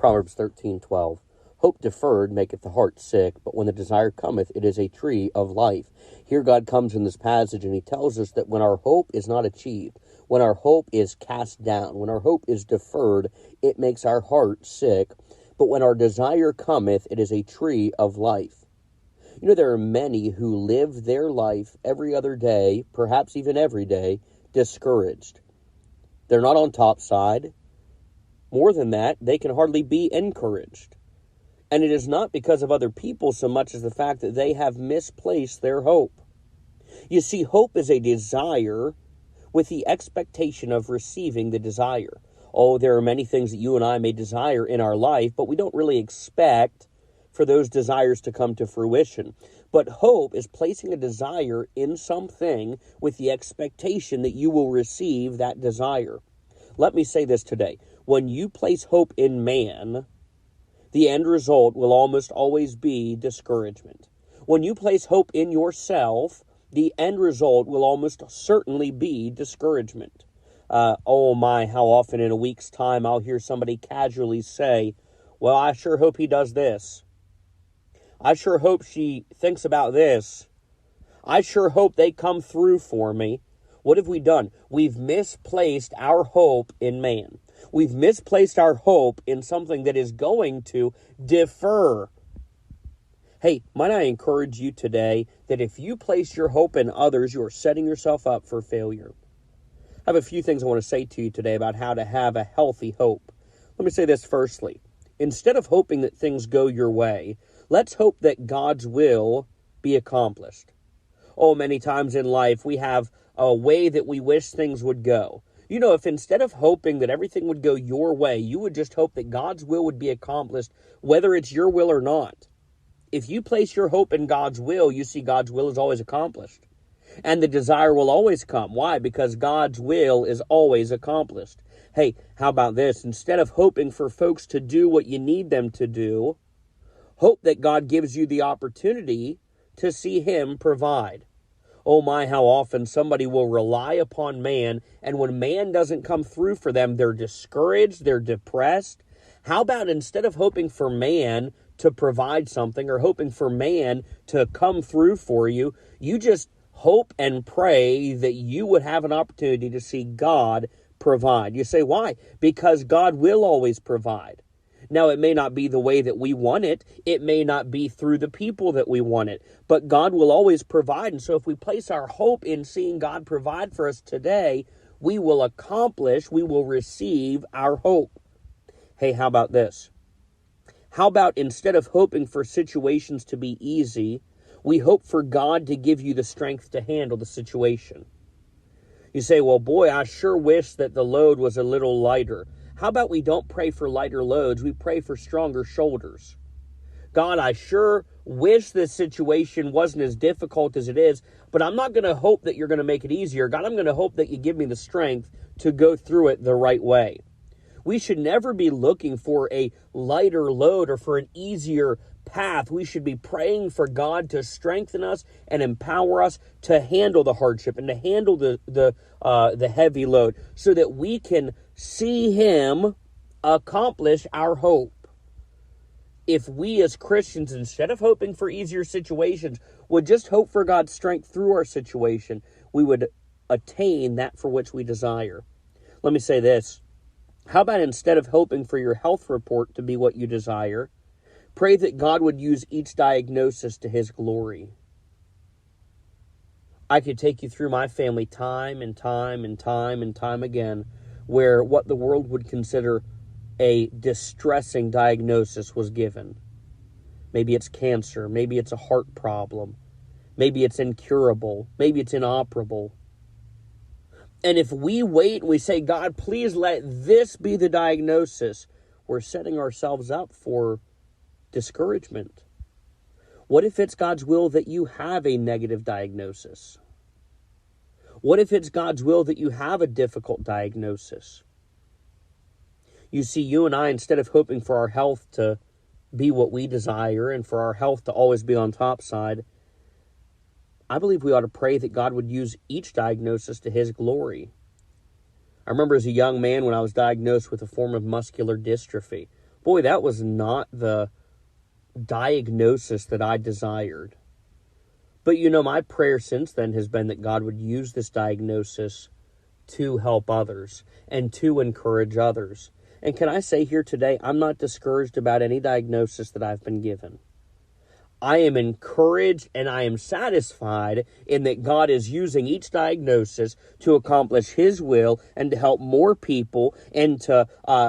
Proverbs 13:12. Hope deferred maketh the heart sick, but when the desire cometh, it is a tree of life. Here God comes in this passage and he tells us that when our hope is not achieved, when our hope is cast down, when our hope is deferred, it makes our heart sick. But when our desire cometh, it is a tree of life. You know, there are many who live their life every other day, perhaps even every day, discouraged. They're not on top side. More than that, they can hardly be encouraged. And it is not because of other people so much as the fact that they have misplaced their hope. You see, hope is a desire with the expectation of receiving the desire. Oh, there are many things that you and I may desire in our life, but we don't really expect for those desires to come to fruition. But hope is placing a desire in something with the expectation that you will receive that desire. Let me say this today. When you place hope in man, the end result will almost always be discouragement. When you place hope in yourself, the end result will almost certainly be discouragement. Oh my, how often in a week's time I'll hear somebody casually say, well, I sure hope he does this. I sure hope she thinks about this. I sure hope they come through for me. What have we done? We've misplaced our hope in man. We've misplaced our hope in something that is going to defer. Hey, might I encourage you today that if you place your hope in others, you are setting yourself up for failure. I have a few things I want to say to you today about how to have a healthy hope. Let me say this firstly. Instead of hoping that things go your way, let's hope that God's will be accomplished. Oh, many times in life we have a way that we wish things would go. You know, if instead of hoping that everything would go your way, you would just hope that God's will would be accomplished, whether it's your will or not. If you place your hope in God's will, you see God's will is always accomplished. And the desire will always come. Why? Because God's will is always accomplished. Hey, how about this? Instead of hoping for folks to do what you need them to do, hope that God gives you the opportunity to see Him provide. Oh my, how often somebody will rely upon man, and when man doesn't come through for them, they're discouraged, they're depressed. How about instead of hoping for man to provide something or hoping for man to come through for you, you just hope and pray that you would have an opportunity to see God provide. You say, why? Because God will always provide. Now, it may not be the way that we want it. It may not be through the people that we want it. But God will always provide. And so if we place our hope in seeing God provide for us today, we will accomplish, we will receive our hope. Hey, how about this? How about instead of hoping for situations to be easy, we hope for God to give you the strength to handle the situation? You say, well, boy, I sure wish that the load was a little lighter. How about we don't pray for lighter loads, we pray for stronger shoulders? God, I sure wish this situation wasn't as difficult as it is, but I'm not going to hope that you're going to make it easier. God, I'm going to hope that you give me the strength to go through it the right way. We should never be looking for a lighter load or for an easier path. We should be praying for God to strengthen us and empower us to handle the hardship and to handle the heavy load so that we can see Him accomplish our hope. If we as Christians, instead of hoping for easier situations, would just hope for God's strength through our situation, we would attain that for which we desire. Let me say this. How about instead of hoping for your health report to be what you desire, pray that God would use each diagnosis to His glory? I could take you through my family time and time and time and time again where what the world would consider a distressing diagnosis was given. Maybe it's cancer. Maybe it's a heart problem. Maybe it's incurable. Maybe it's inoperable. And if we wait and we say, God, please let this be the diagnosis, we're setting ourselves up for discouragement. What if it's God's will that you have a negative diagnosis? What if it's God's will that you have a difficult diagnosis? You see, you and I, instead of hoping for our health to be what we desire and for our health to always be on top side, I believe we ought to pray that God would use each diagnosis to His glory. I remember as a young man when I was diagnosed with a form of muscular dystrophy. Boy, that was not the diagnosis that I desired. But my prayer since then has been that God would use this diagnosis to help others and to encourage others. And can I say here today, I'm not discouraged about any diagnosis that I've been given. I am encouraged and I am satisfied in that God is using each diagnosis to accomplish His will and to help more people, and to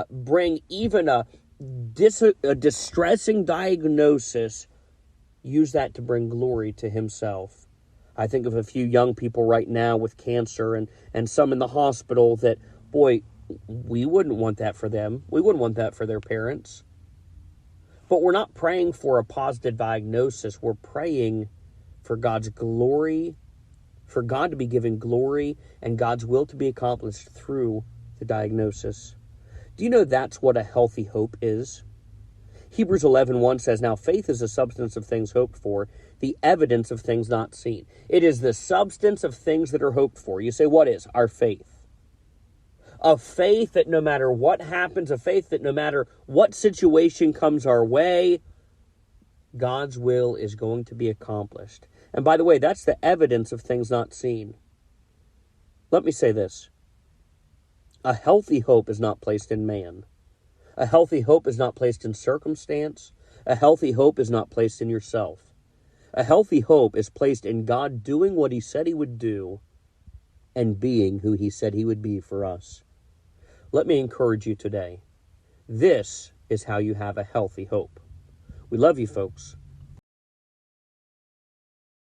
bring even a distressing diagnosis, use that to bring glory to Himself. I think of a few young people right now with cancer and some in the hospital that, boy, we wouldn't want that for them. We wouldn't want that for their parents. But we're not praying for a positive diagnosis. We're praying for God's glory, for God to be given glory and God's will to be accomplished through the diagnosis. Do you know that's what a healthy hope is? Hebrews 11:1 says, "Now faith is the substance of things hoped for, the evidence of things not seen." It is the substance of things that are hoped for. You say, what is? Our faith. A faith that no matter what happens, a faith that no matter what situation comes our way, God's will is going to be accomplished. And by the way, that's the evidence of things not seen. Let me say this. A healthy hope is not placed in man. A healthy hope is not placed in circumstance. A healthy hope is not placed in yourself. A healthy hope is placed in God doing what He said He would do and being who He said He would be for us. Let me encourage you today. This is how you have a healthy hope. We love you, folks.